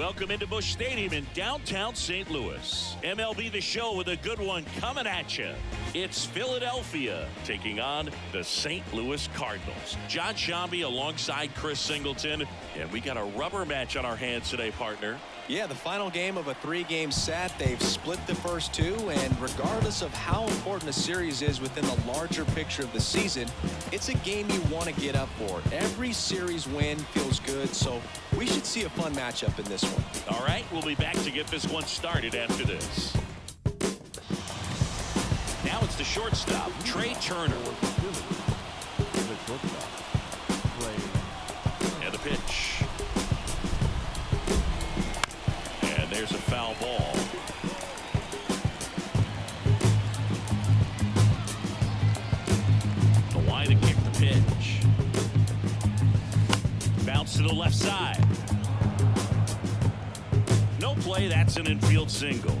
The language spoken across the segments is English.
Welcome into Busch Stadium in downtown St. Louis. MLB The Show with a good one coming at you. It's Philadelphia taking on the St. Louis Cardinals. John Shambi alongside Chris Singleton. And we got a rubber match on our hands today, partner. Yeah, the final game of a three-game set. They've split the first two, and regardless of how important a series is within the larger picture of the season, it's a game you want to get up for. Every series win feels good, so we should see a fun matchup in this one. All right, we'll be back to get this one started after this. Now it's the shortstop, Trey Turner. And the pitch. There's a foul ball. The line to kick the pitch. Bounce to the left side. No play. That's an infield single.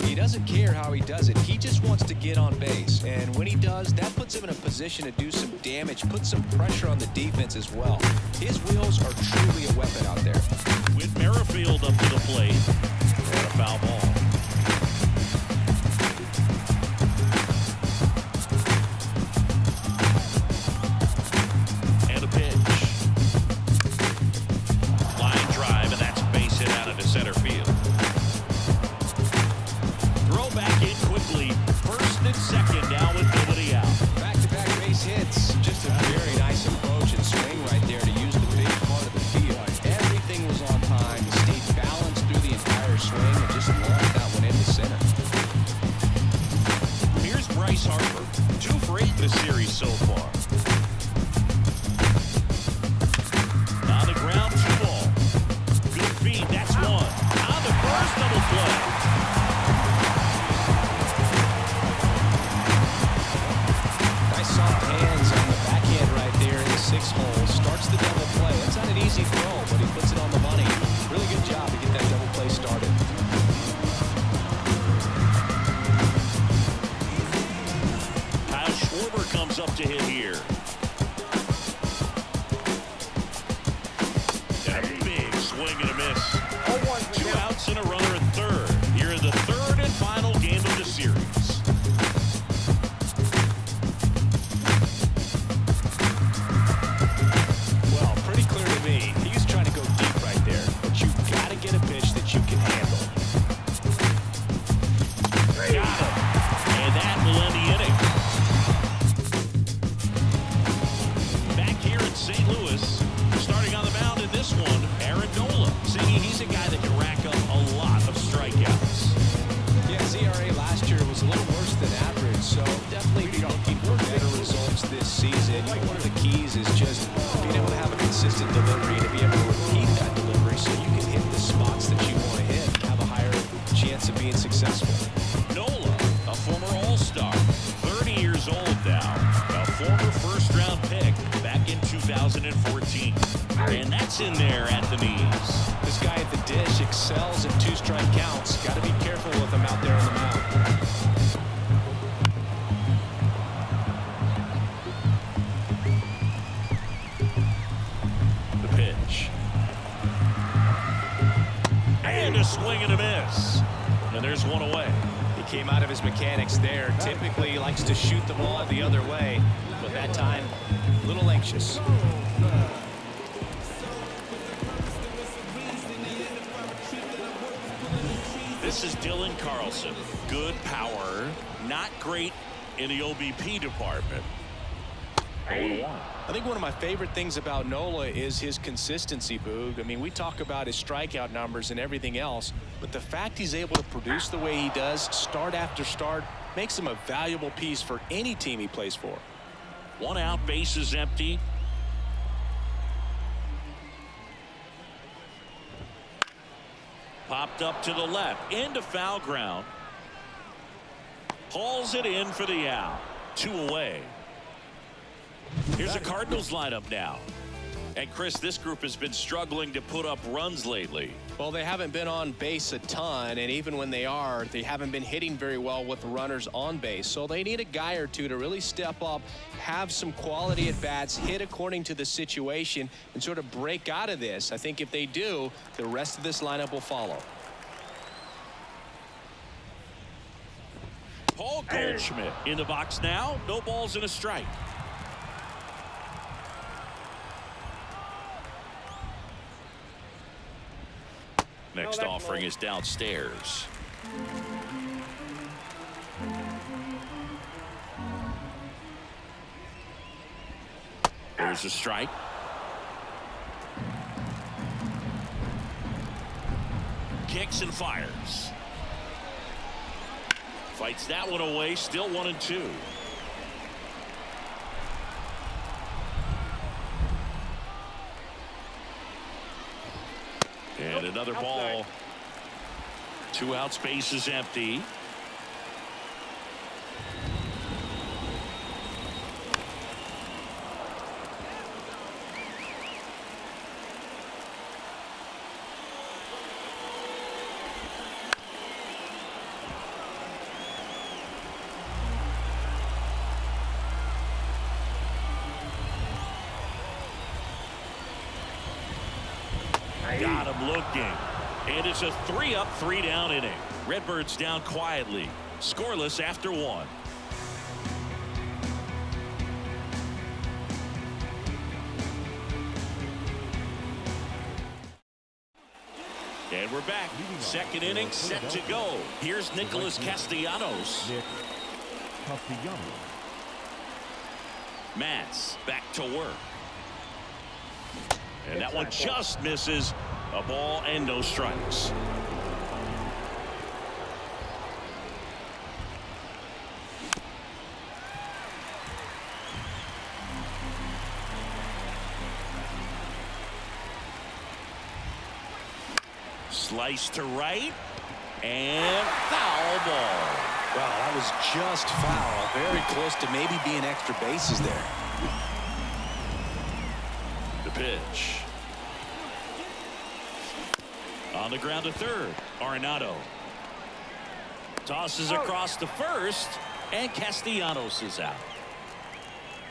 He doesn't care how he does it. He just wants to get on base. And when he does, that puts him in a position to do some damage, put some pressure on the defense as well. His wheels are truly a weapon out there. With Merrifield up to the plate. And a foul ball. And a pitch. Line drive, and that's a base hit out into center field. Throw back in quickly. First and second now with nobody out. Back-to-back base hits. Just a very nice approach and swing right there to use the big part of the field. Everything was on time. Stayed balanced through the entire swing and just launched that one into center. Here's Bryce Harper. 2 for 8 this series so far. On the ground, 2 ball. Good feed, that's 1. On the first double play. Nice soft hands on the backhand right there in the 6th hole. Starts the double play. That's not an easy throw, but he puts it on the money. Really good job to get that double play started. Kyle Schwarber comes up to hit here. And a big swing and a miss. 2 outs and a runner at third. Here in the third and final game of the series. Well, pretty clear to me. He's trying to go deep right there, but you've got to get a pitch that you can handle. Got him. And that will end the inning. Back here in St. Louis, starting on the mound in this one, Aaron Nola. Singing he's a guy that can rack up a lot of strikeouts. Yeah, his ERA last year was a little worse than average, so definitely be looking for better results this season. One of the keys is just being able to have a consistent delivery, to be able to repeat that delivery so you can hit the spots that you want to hit and have a higher chance of being successful. Nola, a former All-Star, 30 years old now, a former first-round pick back in 2014. And that's in there at the knees. This guy at the dish excels in 2-strike counts. Got to be careful with him out there on the mound. The pitch. And a swing and a miss. And there's one away. He came out of his mechanics there. Typically he likes to shoot the ball the other way, but that time a little anxious. This is Dylan Carlson. Good power, not great in the OBP department. I think one of my favorite things about Nola is his consistency, Boog. I mean, we talk about his strikeout numbers and everything else, but the fact he's able to produce the way he does, start after start, makes him a valuable piece for any team he plays for. 1 out, base is empty. Popped up to the left, into foul ground. Hauls it in for the out. 2 away. Here's a Cardinals lineup now. And Chris, this group has been struggling to put up runs lately. Well, they haven't been on base a ton, and even when they are, they haven't been hitting very well with runners on base. So they need a guy or two to really step up, have some quality at bats, hit according to the situation, and sort of break out of this. I think if they do, the rest of this lineup will follow. Paul Goldschmidt in the box now. No balls and a strike. Next offering is downstairs. There's a strike. Kicks and fires. Fights that one away. Still 1-2. And another ball. 2 outs, base is empty. Got him looking. And it's a 3-up, 3-down inning. Redbirds down quietly. Scoreless after 1. And we're back. Second inning set to go. Here's Nicholas Castellanos. Matz back to work. And that one just misses. A ball and no strikes. Slice to right. And foul ball. Wow, that was just foul. Very close to maybe being extra bases there. The pitch. On the ground to third. Arenado tosses across to first, and Castellanos is out.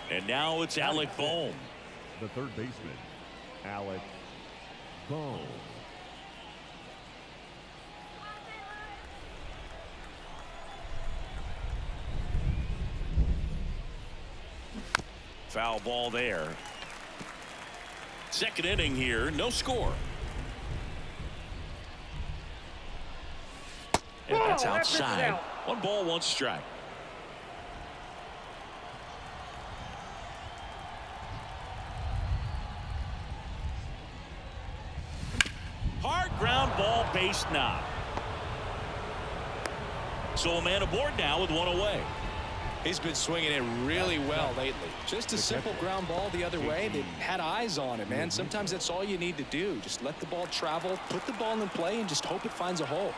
And now it's Alec Bohm. The third baseman, Alec Bohm. Foul ball there. Second inning here, no score. And that's outside. 1 ball, 1 strike. Hard ground ball, base knock. So a man aboard now with 1 away. He's been swinging it really well lately. Just a simple ground ball the other way. They had eyes on it, man. Sometimes that's all you need to do. Just let the ball travel, put the ball in play, and just hope it finds a hole.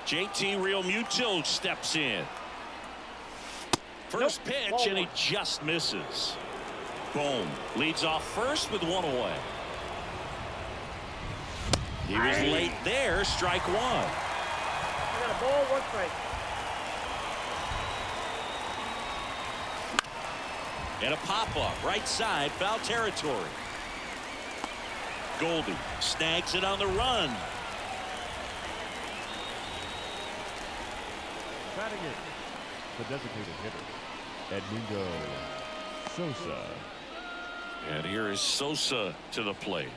JT Realmuto steps in. First pitch, and he just misses. Boom leads off first with 1 away. He was late there. Strike 1. I got a ball, 1 strike. And a pop-up right side, foul territory. Goldie snags it on the run. Batting it, the designated hitter, Edmundo Sosa. And here is Sosa to the plate.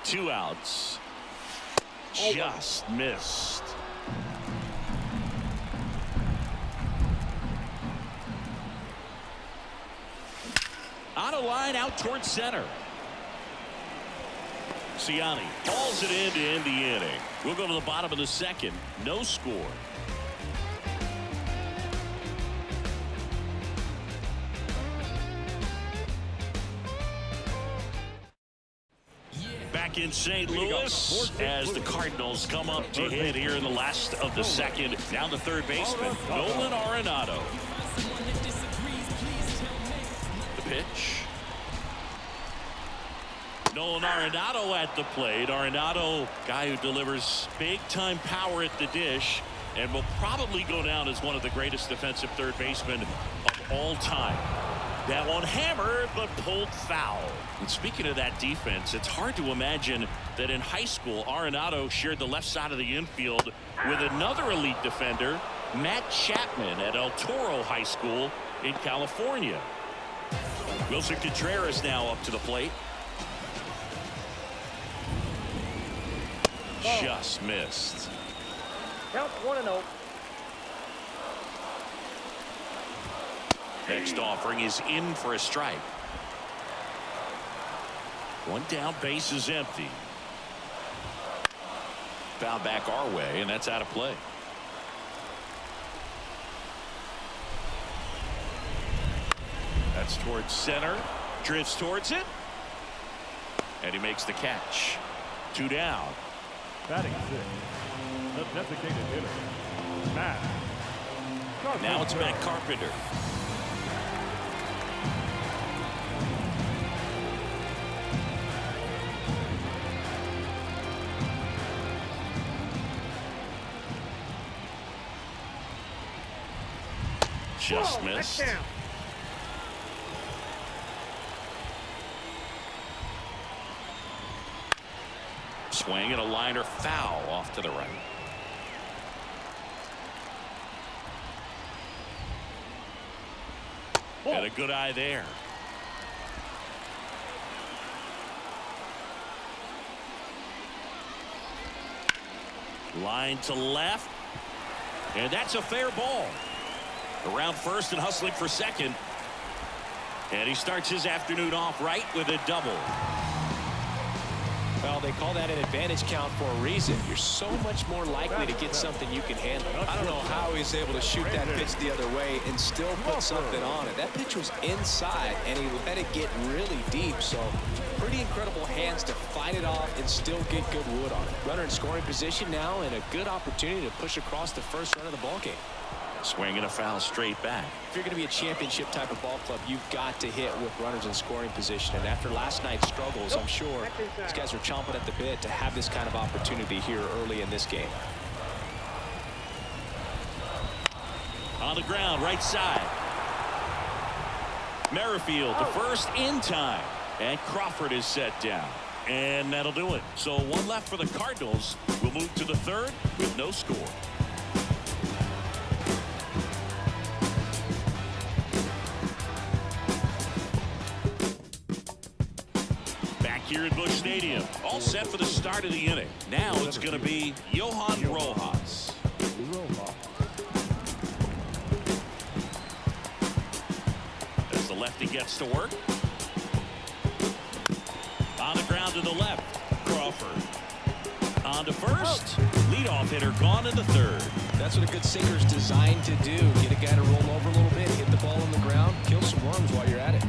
Two outs. Just missed. On a line out towards center. Ciani balls it in to end the inning. We'll go to the bottom of the second. No score. back in St. Louis as the Cardinals come up to hit here in the last of the second. Down to third baseman, Nolan Arenado. The pitch. Nolan Arenado at the plate. Arenado, guy who delivers big-time power at the dish and will probably go down as one of the greatest defensive third basemen of all time. That one hammered, but pulled foul. And speaking of that defense, it's hard to imagine that in high school, Arenado shared the left side of the infield with another elite defender, Matt Chapman, at El Toro High School in California. Wilson Contreras now up to the plate. Just missed. Count 1-0. Next offering is in for a strike. One down, base is empty. Foul back our way, and that's out of play. That's towards center. Drifts towards it. And he makes the catch. 2 down. Batting sixth, the designated hitter, Matt. Now it's Matt Carpenter. Just missed. Touchdown. Swing and a liner foul off to the right. And a good eye there. Line to left. And that's a fair ball. Around first and hustling for second. And he starts his afternoon off right with a double. Well, they call that an advantage count for a reason. You're so much more likely to get something you can handle. I don't know how he's able to shoot that pitch the other way and still put something on it. That pitch was inside, and he let it get really deep. So pretty incredible hands to fight it off and still get good wood on it. Runner in scoring position now, and a good opportunity to push across the first run of the ball game. Swing and a foul straight back. If you're going to be a championship type of ball club, you've got to hit with runners in scoring position. And after last night's struggles, I'm sure these guys are chomping at the bit to have this kind of opportunity here early in this game. On the ground, right side. Merrifield to first in time. And Crawford is set down. And that'll do it. So one left for the Cardinals. We'll move to the third with no score. Here at Busch Stadium, all set for the start of the inning. Now it's going to be Johan Rojas. As the lefty gets to work. On the ground to the left, Crawford. On to first. Leadoff hitter gone in the third. That's what a good sinker's designed to do. Get a guy to roll over a little bit, hit the ball on the ground, kill some worms while you're at it.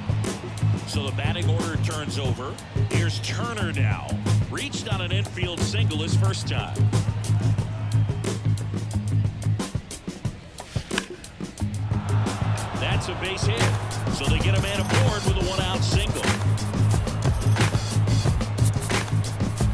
So the batting order turns over. Here's Turner now. Reached on an infield single his first time. That's a base hit. So they get a man aboard with a one-out single.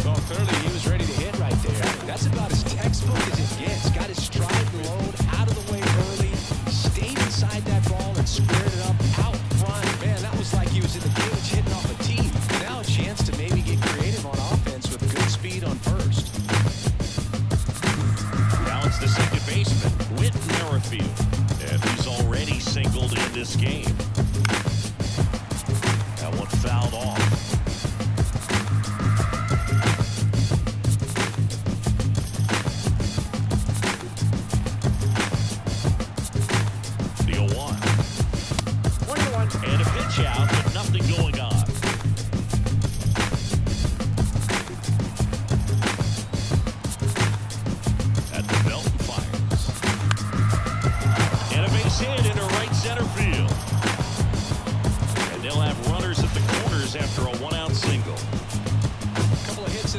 Well, clearly he was ready to hit right there. That's about as textbook as it gets. Got his stride load out of the way early. Stayed inside that ball and squared it up out front. Man, that was like he was in the cage hitting off a tee. Now a chance to maybe get creative on offense with good speed on first. Now it's the second baseman, Whit Merrifield. And he's already singled in this game. That one fouled off. The 0-1. 21. And a pitch out, but nothing going on. At the belt and fires. And a base hit into right center field. And they'll have runners at the corners after a one-out single. A couple of hits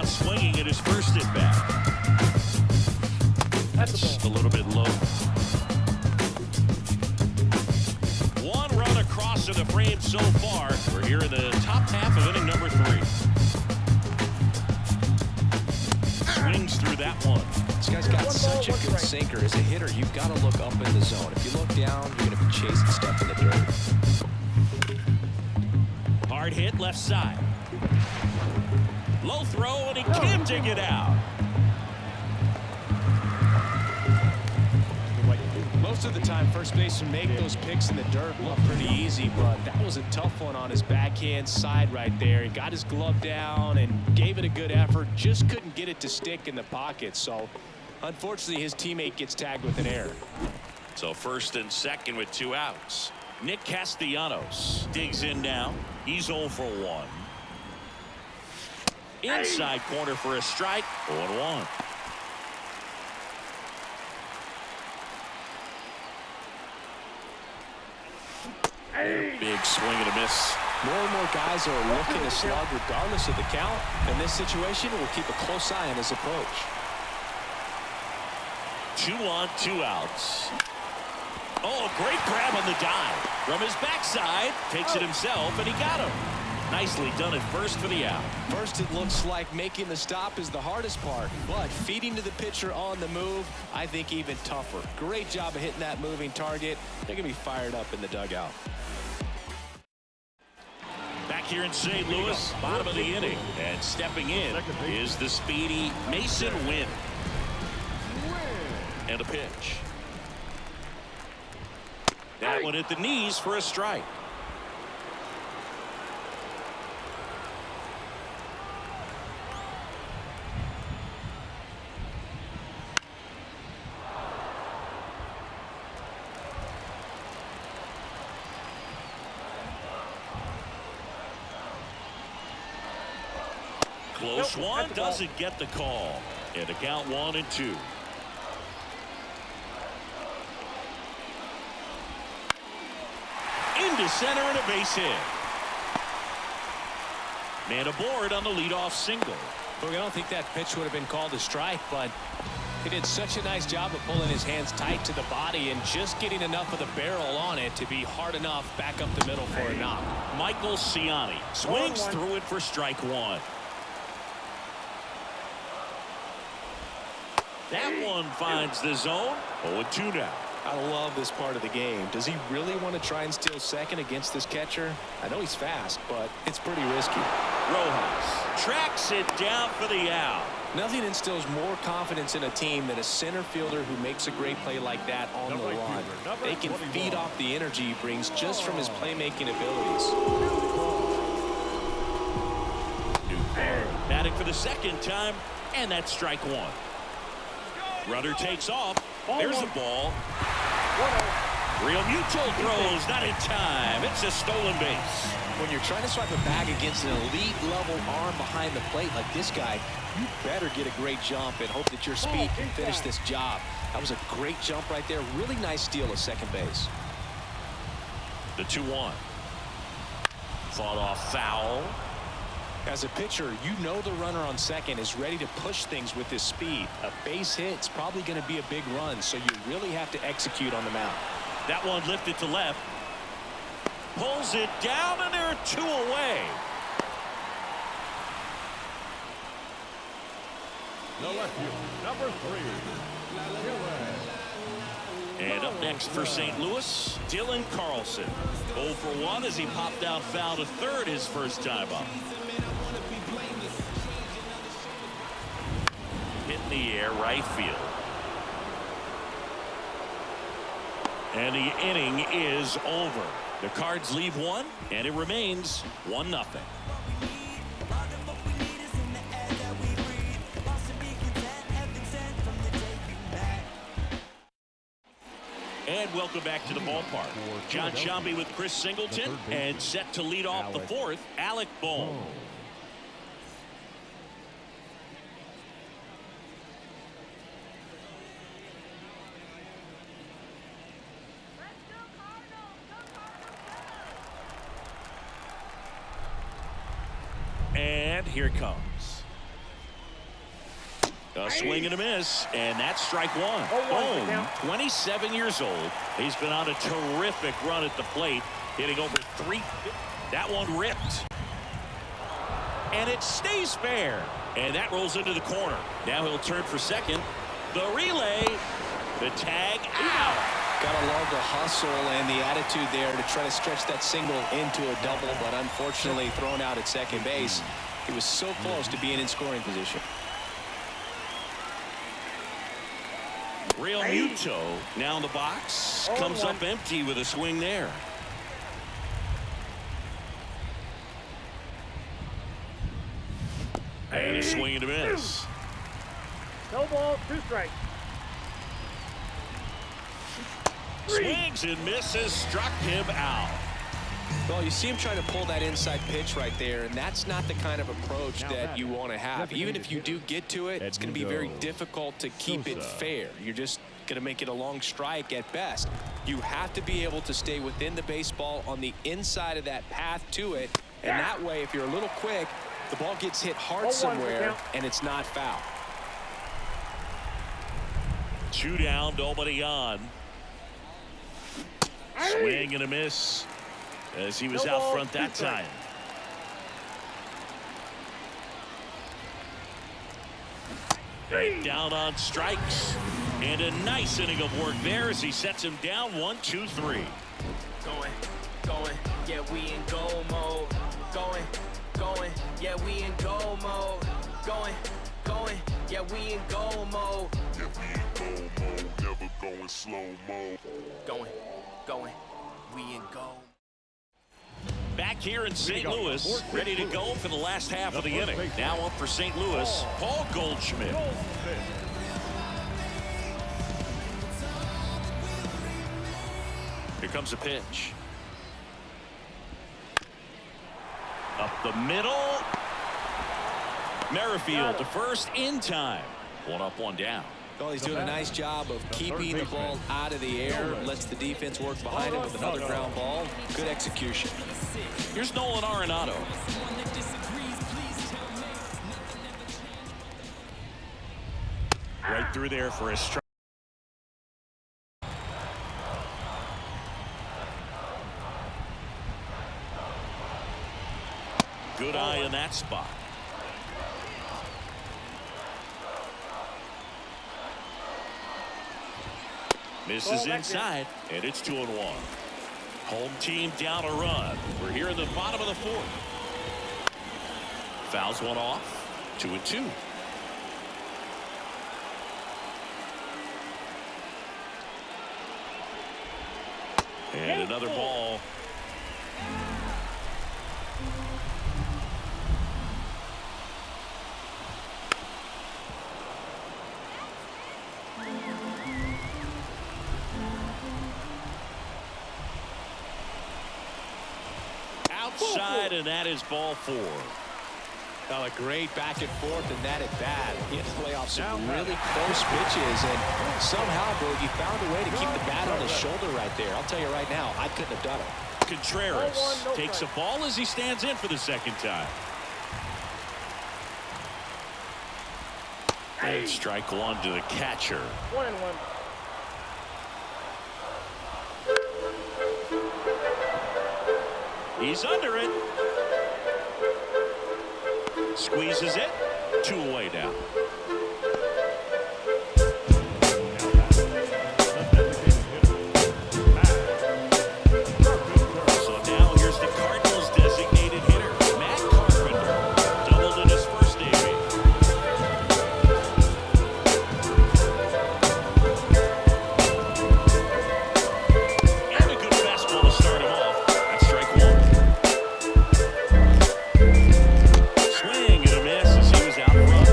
out swinging at his first at bat. That's a little bit low. One run across to the frame so far. We're here in the top half of inning number 3. Swings through that one. This guy's got such a good sinker. As a hitter, you've got to look up in the zone. If you look down, you're going to be chasing stuff in the dirt. Hard hit left side. Low throw, and he can't dig it out. Most of the time, first basemen make those picks in the dirt look pretty easy, but that was a tough one on his backhand side right there. He got his glove down and gave it a good effort, just couldn't get it to stick in the pocket. So, unfortunately, his teammate gets tagged with an error. So first and second with 2 outs. Nick Castellanos digs in now. He's 0 for 1. Inside corner for a strike. 0-1. Big swing and a miss. More and more guys are looking to slug regardless of the count. In this situation, we'll keep a close eye on his approach. 2 on, 2 outs. Oh, great grab on the dive. From his backside, takes it himself, and he got him. Nicely done at first for the out. First, it looks like making the stop is the hardest part, but feeding to the pitcher on the move, I think even tougher. Great job of hitting that moving target. They're going to be fired up in the dugout. Back here in St. Louis, bottom of the inning, and stepping in is the speedy Mason Wynn. And a pitch. That one at the knees for a strike. Close one, doesn't get the call. And a count 1-2. Into center and a base hit. Man aboard on the leadoff single. Look, I don't think that pitch would have been called a strike, but he did such a nice job of pulling his hands tight to the body and just getting enough of the barrel on it to be hard enough back up the middle for a knock. Michael Ciani swings through it for strike 1. That one finds the zone. 0-2 now. I love this part of the game. Does he really want to try and steal second against this catcher? I know he's fast, but it's pretty risky. Rojas tracks it down for the out. Nothing instills more confidence in a team than a center fielder who makes a great play like that on the run. They can feed off the energy he brings just from his playmaking abilities. Batting for the second time, and that's strike 1. Runner takes off. There's a ball. Real Mutual throws, not in time. It's a stolen base. When you're trying to swipe a bag against an elite level arm behind the plate like this guy, you better get a great jump and hope that your speed can finish this job. That was a great jump right there. Really nice steal at second base. The 2-1. Fought off foul. As a pitcher, you know the runner on second is ready to push things with his speed. A base hit's probably going to be a big run, so you really have to execute on the mound. That one lifted to left. Pulls it down, and there are 2 away. The left field, number 3. And up next for St. Louis, Dylan Carlson. 0 for 1 as he popped out foul to third his first time up. Hit in the air, right field. And the inning is over. The Cards leave 1, and it remains 1-0. And welcome back to the ballpark. John Sciambi with Chris Singleton, and set to lead off the 4th, Alec Bohm. And here it comes. A swing and a miss, and that's strike one. Boom. 27 years old. He's been on a terrific run at the plate, hitting over 3. That one ripped. And it stays fair. And that rolls into the corner. Now he'll turn for second. The relay. The tag out. Gotta love the hustle and the attitude there to try to stretch that single into a double, but unfortunately thrown out at second base. He was so close to being in scoring position. Real Muto now in the box. Comes up empty with a swing there. And a swing and a miss. No ball, 2 strikes. Swings and misses, struck him out. Well, you see him trying to pull that inside pitch right there, and that's not the kind of approach that you want to have. Even if you do get to it, it's going to be very difficult to keep it fair. You're just going to make it a long strike at best. You have to be able to stay within the baseball on the inside of that path to it, and that way, if you're a little quick, the ball gets hit hard somewhere, and it's not foul. 2 down, nobody on. Swing and a miss as he was out front that time. Down on strikes, and a nice inning of work there as he sets him down 1, 2, 3. Going, yeah, we in go mode. Going, yeah, we in go mode. Going, yeah, we in go mode. Yeah, we in go mode, never going slow mo. Going, we in go. Back here in St. Louis, ready to go for the last half of the inning. Now up for St. Louis, Paul Goldschmidt. Here comes a pitch. Up the middle. Merrifield to first in time. 1 up, 1 down. Well, he's doing a nice job of keeping the ball out of the air. Lets the defense work behind him with another ground ball. Good execution. Here's Nolan Arenado. Right through there for a strike. Good eye in that spot. Misses inside, and it's 2-1. Home team down a run. We're here in the bottom of the 4th. Fouls one off. 2-2. And another ball. Outside, and that is ball 4. Well, a great back and forth, and that at bat. He had to play off some really close pitches, and somehow, Boogie found a way to keep the bat on his shoulder right there. I'll tell you right now, I couldn't have done it. Contreras takes a ball as he stands in for the second time. And strike 1 to the catcher. 1-1. He's under it. Squeezes it. 2 away now. So now here's the Cardinals designated hitter, Matt Carpenter. Doubled in his first debut. And a good fastball to start him off. That's strike 1. Swing and a miss as he was out front.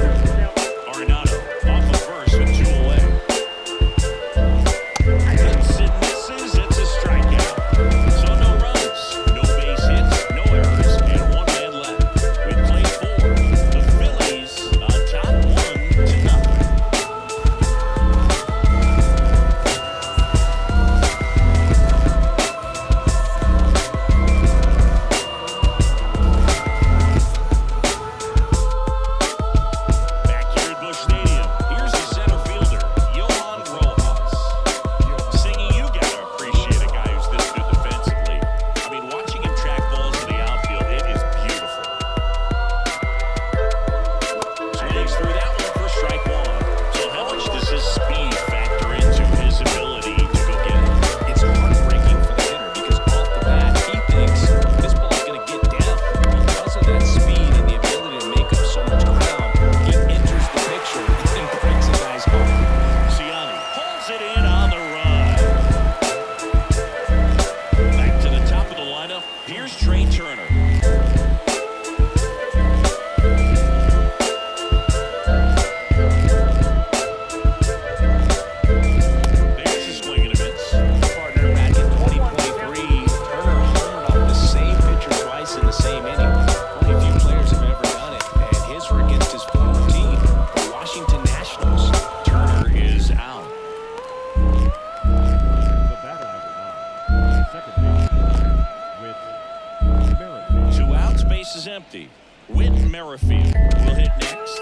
lefty. Whit Merrifield will hit next.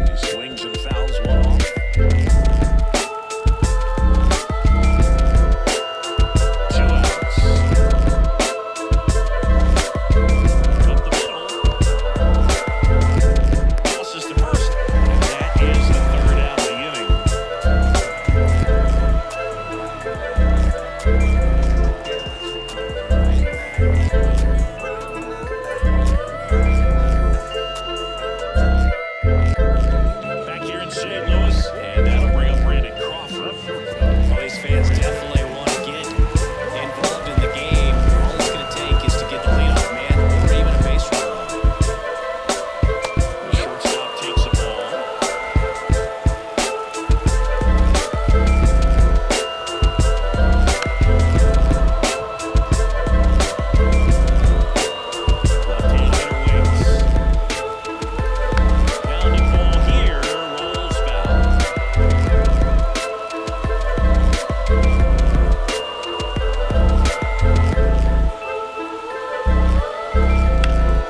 He swings and fouls one off. 2 outs. Up the middle. Tosses to first. And that is the 3rd out of the inning. Back here in St. Louis, and that'll bring up Brandon Crawford. Well, these fans definitely want to get involved in the game. All it's going to take is to get the leadoff man or even a base runner on. The shortstop takes the ball. Left-handed hitter waits. Pounding ball here, rolls foul.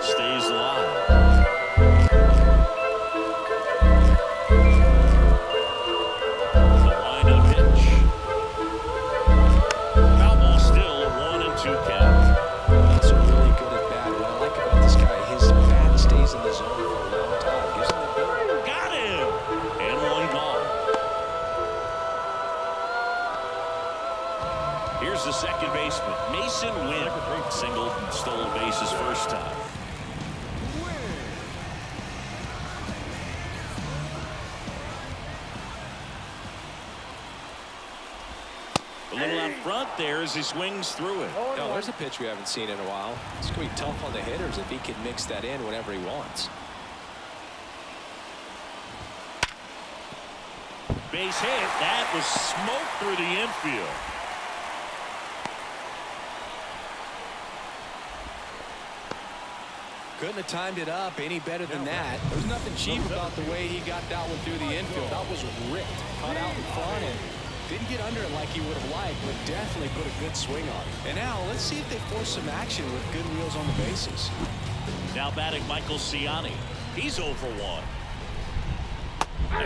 Stays alive. The line of the pitch. Foul ball still, a 1-2 count. That's a really good at bat. What I like about this guy, his bat stays in the zone for a long time. Gives him the ability. Got him! And 1 gone. Here's the second baseman, Mason Wynn. Singled and stole a base his first time. A little out front there as he swings through it. No, there's a pitch we haven't seen in a while. It's going to be tough on the hitters if he can mix that in whenever he wants. Base hit. That was smoked through the infield. Couldn't have timed it up any better than that. There's nothing cheap about the way he got that one through the infield. That was ripped. Caught out in front and didn't get under it like he would have liked, but definitely put a good swing on it. And now let's see if they force some action with good wheels on the bases. Now batting Michael Ciani. He's 0 for 1.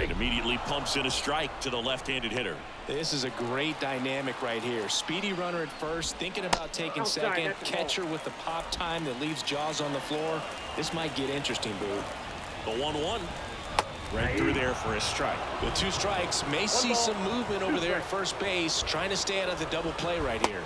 And immediately pumps in a strike to the left-handed hitter. This is a great dynamic right here. Speedy runner at first, thinking about taking second. Catcher with the pop time that leaves Jaws on the floor. This might get interesting, Boo. The 1-1. Right through there for a strike. With 2 strikes, may see some movement over there at first base, trying to stay out of the double play right here.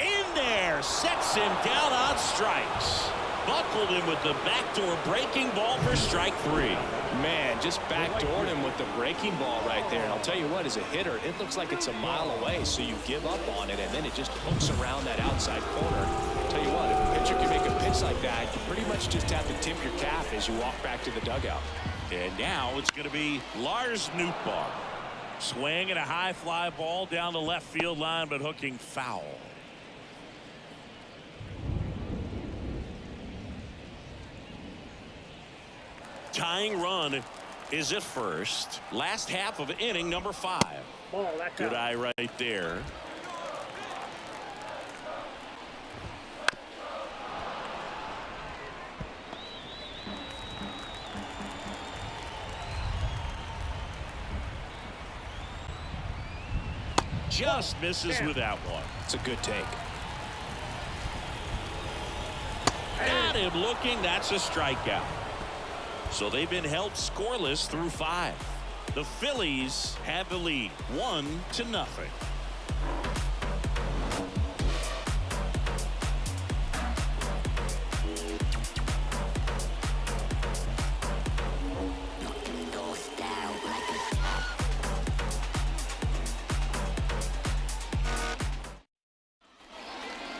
In there, sets him down on strikes. Buckled him with the backdoor breaking ball for strike 3. Man, just backdoored him with the breaking ball right there. And I'll tell you what, as a hitter, it looks like it's a mile away, so you give up on it, and then it just hooks around that outside corner. I'll tell you what, if a pitcher can make a pitch like that, you pretty much just have to tip your cap as you walk back to the dugout. And now it's going to be Lars Nootbaar. Swinging a high fly ball down the left field line, but hooking foul. Tying run is at first. Last half of inning number 5. Ball, that's Good out. eye right there. Just misses with that one. It's a good take. Got him looking. That's a strikeout. So they've been held scoreless through 5. The Phillies have the lead 1-0.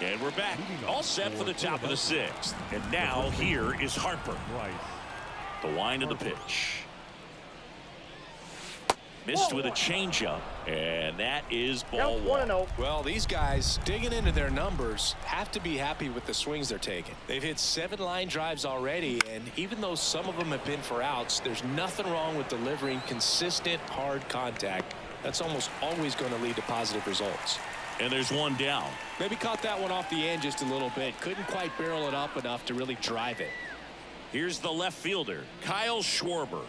And we're back, all set for the top of the 6th. And now here is Harper. The wind of the pitch. Missed with a changeup, and that is ball 1. Well, these guys digging into their numbers have to be happy with the swings they're taking. They've hit 7 line drives already, and even though some of them have been for outs, there's nothing wrong with delivering consistent hard contact That's almost always going to lead to positive results. And there's one down. Maybe caught that one off the end just a little bit. Couldn't quite barrel it up enough to really drive it. Here's the left fielder, Kyle Schwarber.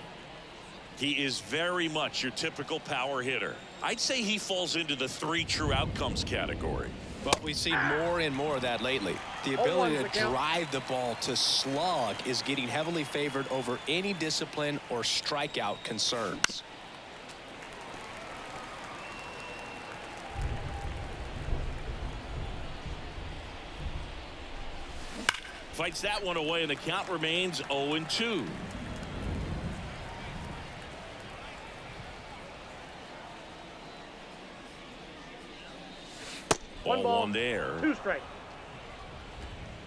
He is very much your typical power hitter. I'd say he falls into the 3 true outcomes category. But we've seen more and more of that lately. The ability to drive the ball to slug is getting heavily favored over any discipline or strikeout concerns. Fights that one away, and the count remains 0-2. One ball, 1 there. 2 strikes.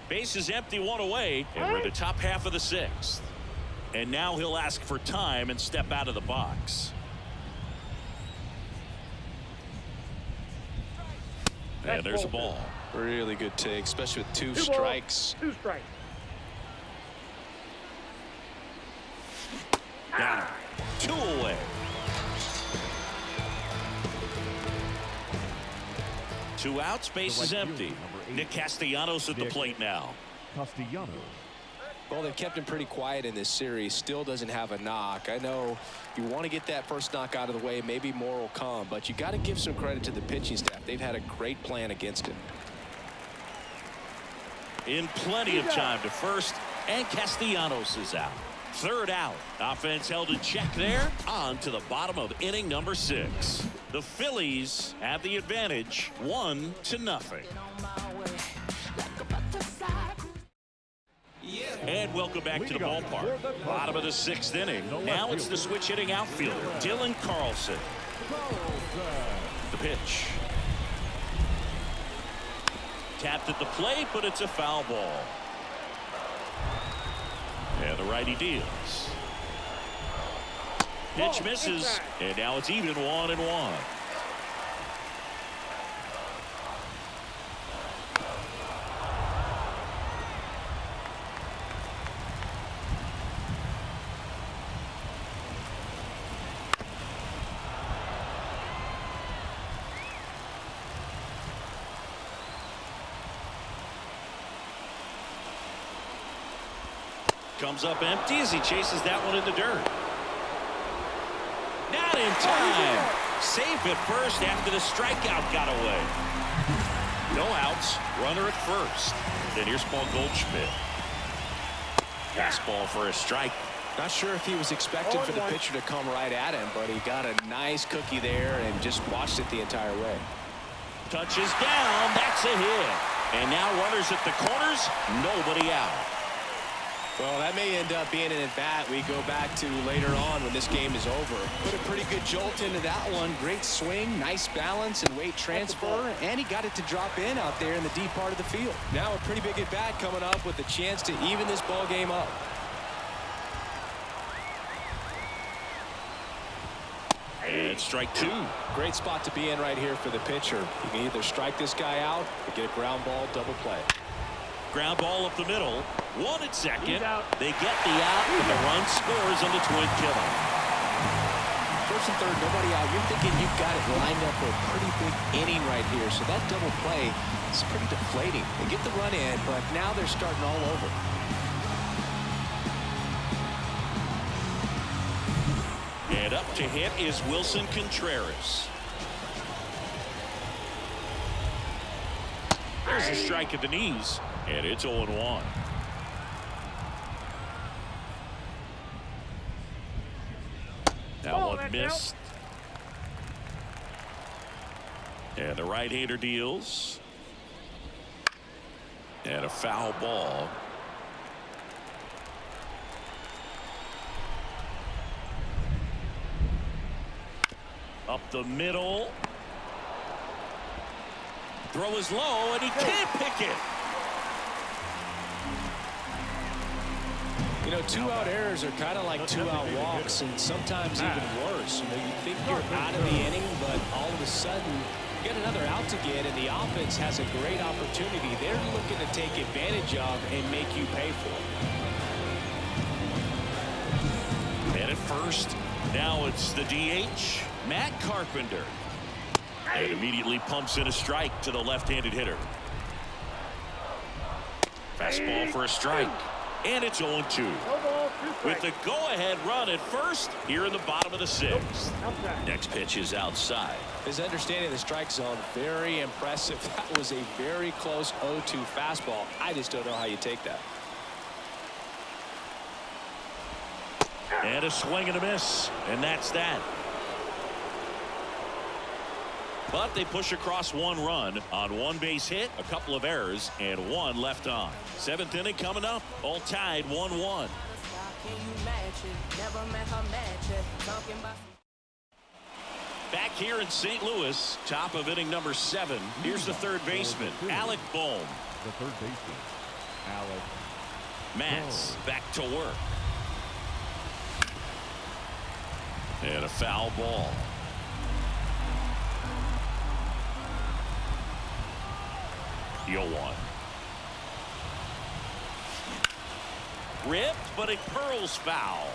Base is empty, 1 away, and we're in the top half of the 6th. And now he'll ask for time and step out of the box. And there's a ball. Really good take, especially with 2 balls, strikes. 2 strikes. Down. 2 away. Two outs, base is empty. Nick Castellanos at the plate now. Castellanos. Well, they've kept him pretty quiet in this series. Still doesn't have a knock. I know you want to get that first knock out of the way. Maybe more will come, but you got to give some credit to the pitching staff. They've had a great plan against him. In plenty of time to first, and Castellanos is out. 3rd out. Offense held in check there. On to the bottom of inning number 6. The Phillies have the advantage, 1-0. And welcome back to the ballpark. Bottom of the 6th inning. Now it's the switch hitting outfielder, Dylan Carlson. The pitch. Tapped at the plate, but it's a foul ball. And the righty deals. Pitch misses, and now it's even 1-1. Comes up empty as he chases that one in the dirt. Not in time. Safe at first after the strikeout got away. No outs. Runner at first. Then here's Paul Goldschmidt. Fastball for a strike. Not sure if he was expecting for the pitcher to come right at him, but he got a nice cookie there and just watched it the entire way. Touches down. That's a hit. And now runners at the corners. Nobody out. Well, that may end up being an at-bat we go back to later on when this game is over. Put a pretty good jolt into that one. Great swing, nice balance and weight transfer, and he got it to drop in out there in the deep part of the field. Now a pretty big at-bat coming up with a chance to even this ball game up. And strike 2. Great spot to be in right here for the pitcher. You can either strike this guy out or get a ground ball double play. Ground ball up the middle. 1 at second. They get the out, and the run scores on the twin killer. First and third, nobody out. You're thinking you've got it lined up for a pretty big inning right here. So that double play is pretty deflating. They get the run in, but now they're starting all over. And up to hit is Wilson Contreras. There's a strike at the knees, and it's 0-1. That one missed. And the right-hander deals. And a foul ball. Up the middle. Throw is low, and he can't pick it. You know, 2-out errors are kind of like 2-out walks, and sometimes even worse. You know, you think you're out of the inning, but all of a sudden, you get another out to get, and the offense has a great opportunity. They're looking to take advantage of and make you pay for it. And at first, now it's the DH. Matt Carpenter. And immediately pumps in a strike to the left-handed hitter. Fastball for a strike. And it's 0-2. No ball, 2 strikes. With the go-ahead run at first here in the bottom of the 6th. Outside. Next pitch is outside. His understanding of the strike zone, very impressive. That was a very close 0-2 fastball. I just don't know how you take that. And a swing and a miss. And that's that. But they push across 1 run on 1 base hit, a couple of errors, and 1 left on. 7th inning coming up, all tied 1-1. Back here in St. Louis, top of inning number 7. Here's the third baseman, Alec Bohm. The third baseman, Alec. Matz back to work. And a foul ball. The 0-1. Ripped, but it curls foul.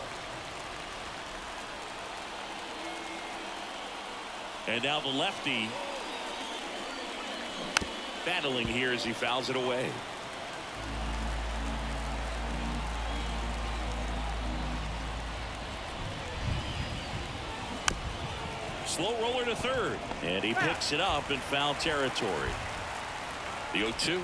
And now the lefty battling here as he fouls it away. Slow roller to third, and he picks it up in foul territory. The 0-2.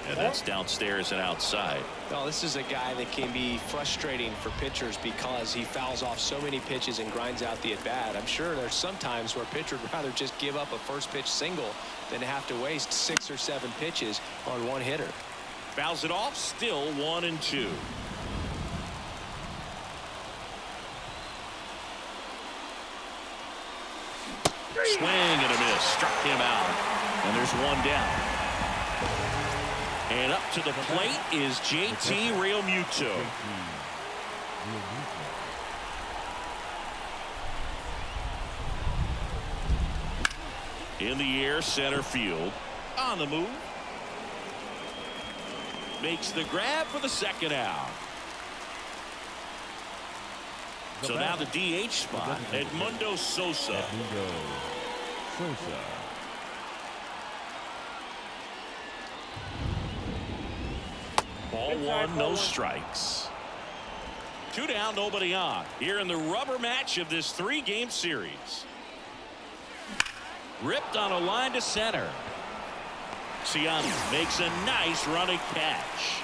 And that's downstairs and outside. Well, this is a guy that can be frustrating for pitchers because he fouls off so many pitches and grinds out the at-bat. I'm sure there's some times where a pitcher would rather just give up a first pitch single than have to waste 6 or 7 pitches on 1 hitter. Fouls it off, still 1-2. Swing and a miss. Struck him out. And there's 1 down. And up to the plate is JT Realmuto. In the air, center field. On the move. Makes the grab for the 2nd out. So now the DH spot, Edmundo Sosa. Ball 1, no strikes. 2 down, nobody on. Here in the rubber match of this 3-game series. Ripped on a line to center. Ciani makes a nice running catch.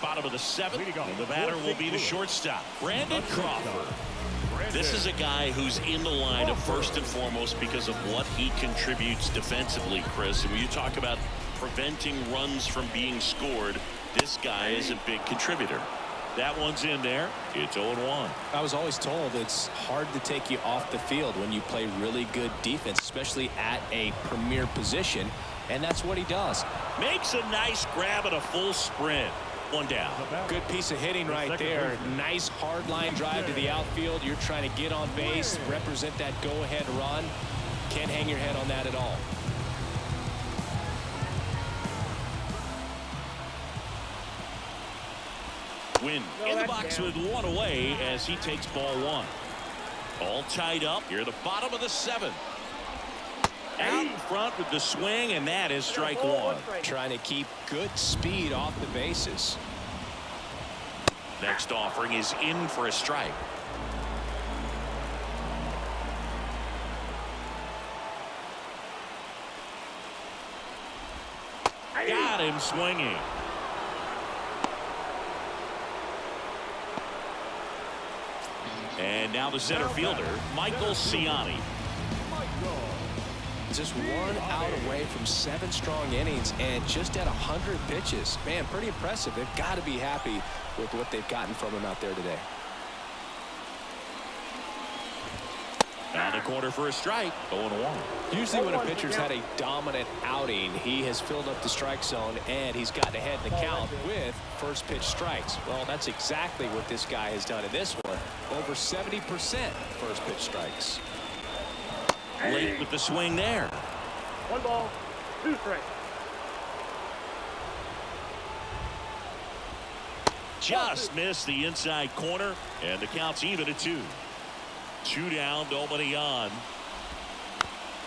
Bottom of the 7th, and the batter will be the shortstop, Brandon Crawford. This is a guy who's in the lineup first and foremost because of what he contributes defensively, Chris. And when you talk about preventing runs from being scored, this guy is a big contributor. That one's in there. It's 0-1. I was always told it's hard to take you off the field when you play really good defense, especially at a premier position, and that's what he does. Makes a nice grab at a full sprint. 1 down. Good piece of hitting right there. Nice hard line drive to the outfield. You're trying to get on base, represent that go-ahead run. Can't hang your head on that at all. Win in the box with 1 away as he takes ball 1. All tied up here at the bottom of the 7th. Out in front with the swing, and that is strike 1. Trying to keep good speed off the bases. Next offering is in for a strike. Got him swinging. And now the center fielder, Michael Ciani. Just 1 out away from 7 strong innings and just at 100 pitches. Man, pretty impressive. They've got to be happy with what they've gotten from him out there today. Down the corner for a strike. 0-1. Usually when a pitcher's had a dominant outing, he has filled up the strike zone and he's gotten ahead in the count with first pitch strikes. Well, that's exactly what this guy has done in this one. Over 70% first pitch strikes. Late with the swing there. 1 ball, 2 strikes. Just missed the inside corner, and the count's even at 2. 2 down, nobody on.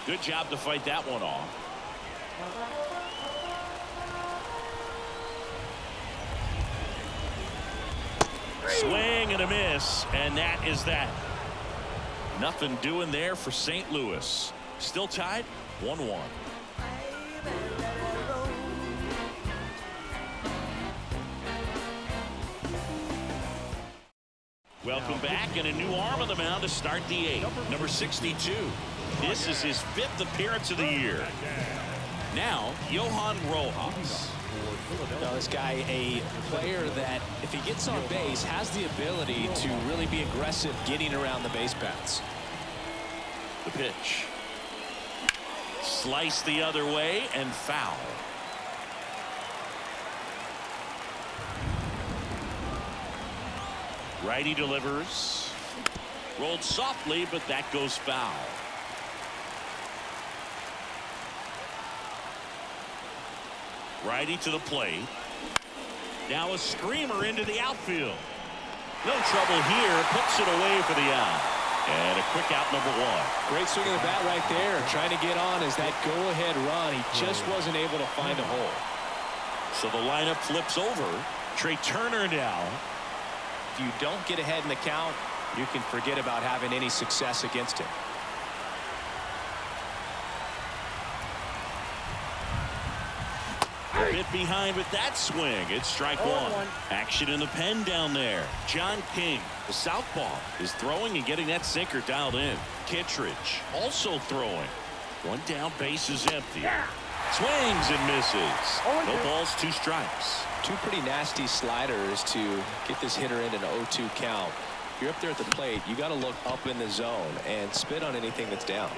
Good job to fight that one off. Swing and a miss, and that is that. Nothing doing there for St. Louis. Still tied 1-1. Welcome back, and a new arm on the mound to start the 8th. Number 62. This is his 5th appearance of the year. Now, Johan Rojas. Now, this guy, a player that, if he gets on base, has the ability to really be aggressive getting around the base paths. The pitch. Slice the other way and foul. Righty delivers. Rolled softly, but that goes foul. Righty to the plate. Now a screamer into the outfield. No trouble here. Puts it away for the out. And a quick out, number 1. Great swing of the bat right there. Trying to get on as that go-ahead run. He just wasn't able to find a hole. So the lineup flips over. Trey Turner now. If you don't get ahead in the count, you can forget about having any success against him. A bit behind with that swing. It's strike 1. Action in the pen down there. John King, the southpaw, is throwing and getting that sinker dialed in. Kittredge also throwing. 1 down, base is empty. Swings and misses. No balls, 2 strikes. 2 pretty nasty sliders to get this hitter in an 0-2 count. If you're up there at the plate, you got to look up in the zone and spit on anything that's down.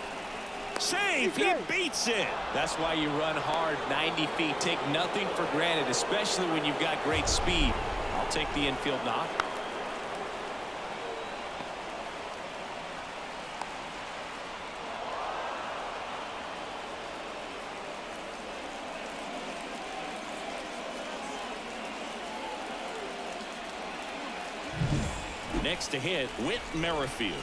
Save. He beats it. That's why you run hard 90 feet. Take nothing for granted, especially when you've got great speed. I'll take the infield knock. Next to hit, Whit Merrifield.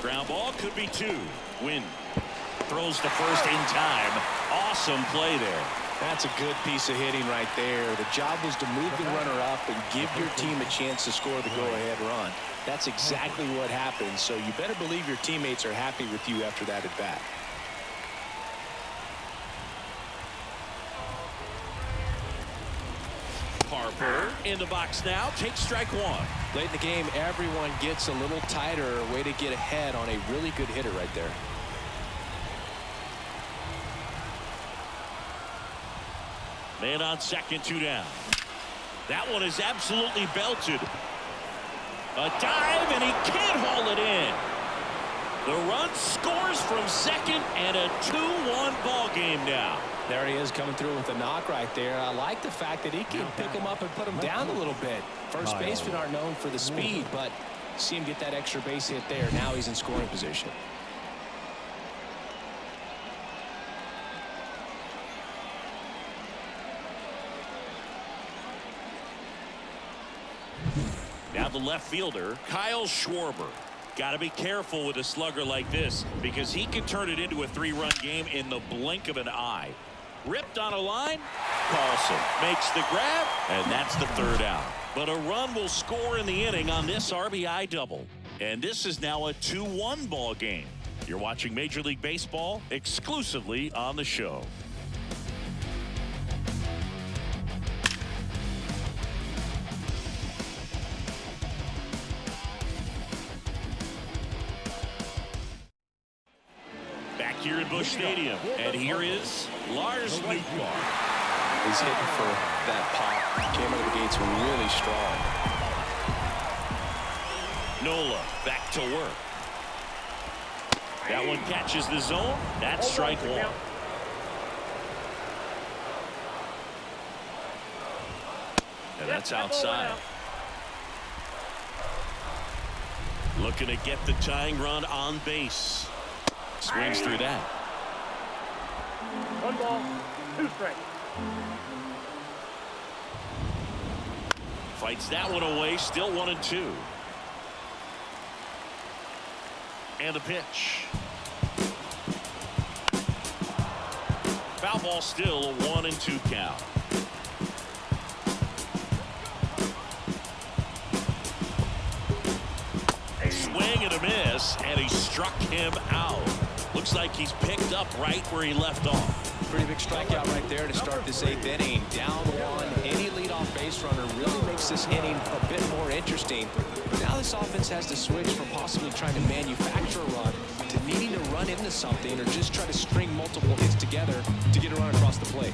Ground ball could be 2. Win. Throws to first in time. Awesome play there. That's a good piece of hitting right there. The job was to move the runner up and give your team a chance to score the go-ahead run. That's exactly what happened. So you better believe your teammates are happy with you after that at bat. Harper in the box now. Takes strike 1. Late in the game, everyone gets a little tighter. Way to get ahead on a really good hitter right there. Man on second, 2 down. That one is absolutely belted. A dive, and he can't haul it in. The run scores from second, and a 2-1 ball game now. There he is coming through with a knock right there. I like the fact that he can pick him up and put him down a little bit. First basemen aren't known for the speed, but see him get that extra base hit there. Now he's in scoring position. Now the left fielder, Kyle Schwarber. Got to be careful with a slugger like this because he can turn it into a 3-run game in the blink of an eye. Ripped on a line. Carlson makes the grab, and that's the 3rd out. But a run will score in the inning on this RBI double. And this is now a 2-1 ball game. You're watching Major League Baseball exclusively on the show. Here in Busch Stadium, and here is Lars Nootbaar. He's hitting for that pop. Came out of the gates really strong. Nola back to work. That one catches the zone. That's strike 1. And that's outside. Looking to get the tying run on base. Swings through that. 1 ball. 2 strikes. Fights that one away. Still 1-2. And the pitch. Foul ball, still a 1-2 count. Swing and a miss, and he struck him out. Looks like he's picked up right where he left off. Pretty big strikeout right there to start this 8th inning. Down 1, any leadoff base runner really makes this inning a bit more interesting. Now this offense has to switch from possibly trying to manufacture a run to needing to run into something or just try to string multiple hits together to get a run across the plate.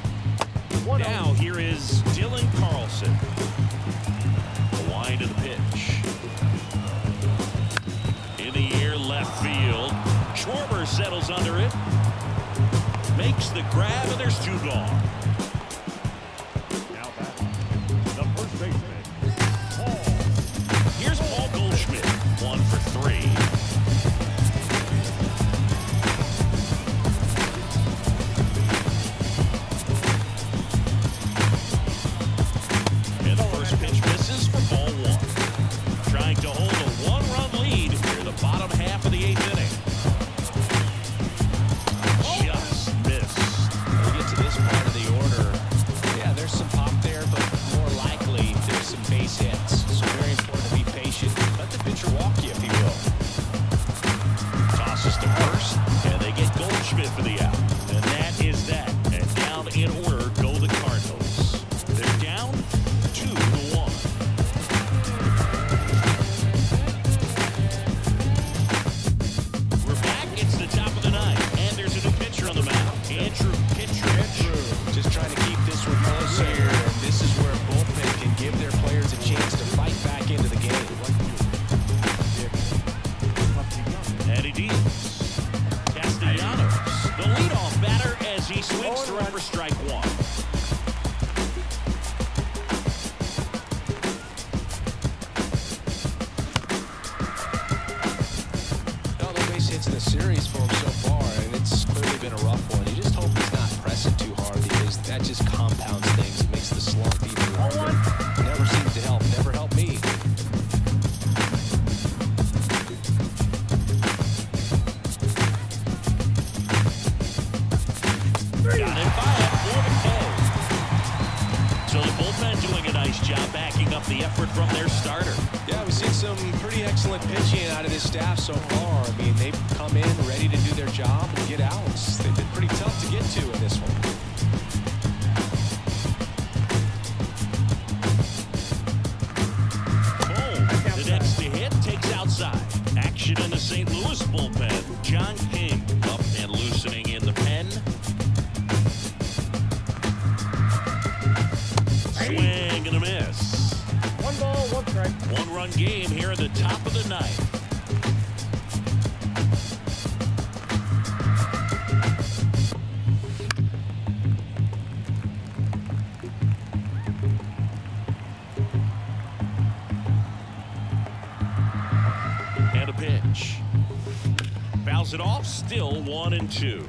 Now here is Dylan Carlson. The wind of the pitch. In the air, left field. Schwarber settles under it. Makes the grab, and there's 2 gone. Now back. The first baseman, Paul. Here's Paul Goldschmidt, 1 for 3. And the first pitch misses for ball 1. Trying to hold a 1-run lead near the bottom half of the 8th inning. Just missed. When we get to this part of the order, yeah, there's some pop there, but more likely there's some base hits. So very important to be patient. Let the pitcher walk you, if he will. Tosses to first, and they get Goldschmidt for the out. And that is that. And down in order go the Cardinals. They're down 2-1. We're back. It's the top of the 9th, and there's a new pitcher on the mound. Andrew Kittredge. Just trying to keep this one close here. And this is where a bullpen can give their players a chance to fight back into the game. Eddie Diaz. Castellanos, the leadoff batter as he swings through for strike 1. No base hits in the series for him so far, and it's clearly been a rough one. You just hope he's not pressing too hard because that just compounds things. It makes the slump even longer. Never seems to help. Never helped me. Got it by it for the K. So the bullpen doing a nice job backing up the effort from their starter. Yeah, we've seen some pretty excellent pitching out of this staff so far. I mean, they've come in ready to do their job and get outs. They've been pretty tough to get to in this one. Boom. The next to hit takes outside. Action in the St. Louis bullpen. John King up and loosening in the pen. Swing and a miss. 1 ball, 1 strike. 1-run game here at the top of the 9th. And a pitch. Fouls it off, still 1-2.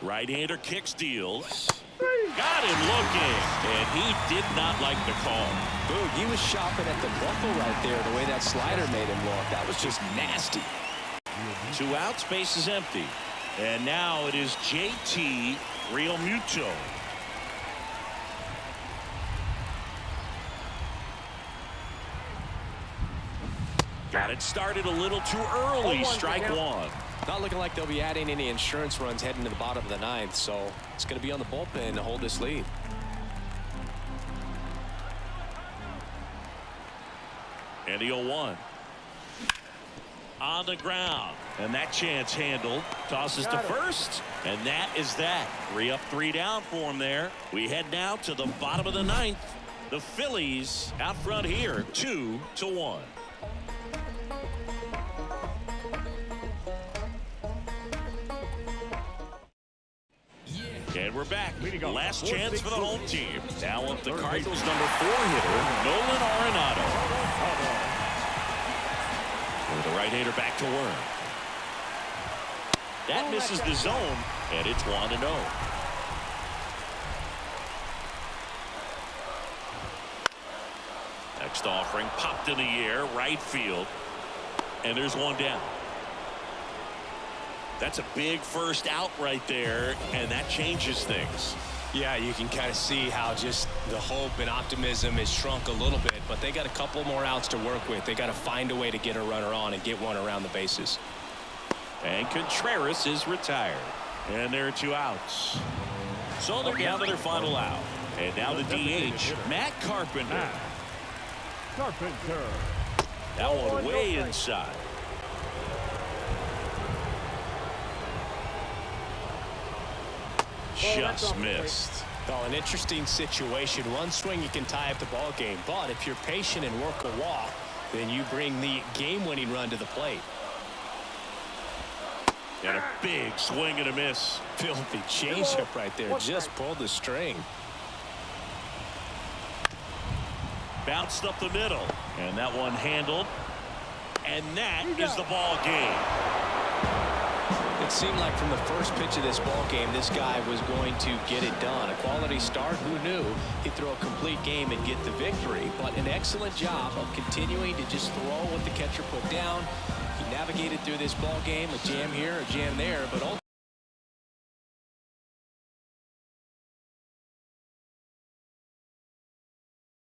Right-hander kicks, deals. Got him looking, and he did not like the call. Boog, he was shopping at the buckle right there, the way that slider made him look. That was just nasty. 2 outs, base is empty. And now it is JT Realmuto. Got it started a little too early. Strike 1. Not looking like they'll be adding any insurance runs heading to the bottom of the 9th, so it's going to be on the bullpen to hold this lead. And the 0-1. On the ground. And that chance handled. Tosses to first. And that is that. 3 up, 3 down for him there. We head now to the bottom of the 9th. The Phillies out front here, 2-1. And we're back. Last chance for the home team. Now up the Cardinals' number 4 hitter, Nolan Arenado. initiator back to work. That misses the zone, and it's 1-0. Next offering popped in the air, right field, and there's one down. That's a big first out right there, and that changes things. Yeah, you can kind of see how just the hope and optimism is shrunk a little bit, but they got a couple more outs to work with. They got to find a way to get a runner on and get one around the bases. And Contreras is retired, and there are 2 outs. So they're down to their final out, and now the DH, Matt Carpenter. Carpenter. That one way inside. Just missed. Well, an interesting situation. One swing you can tie up the ball game, but if you're patient and work a walk, then you bring the game-winning run to the plate. And a big swing and a miss. Filthy changeup right there. Just pulled the string. Bounced up the middle, and that one handled, and that is the ball game. It seemed like from the first pitch of this ball game, this guy was going to get it done. A quality start. Who knew he'd throw a complete game and get the victory? But an excellent job of continuing to just throw what the catcher put down. He navigated through this ball game, a jam here, a jam there, but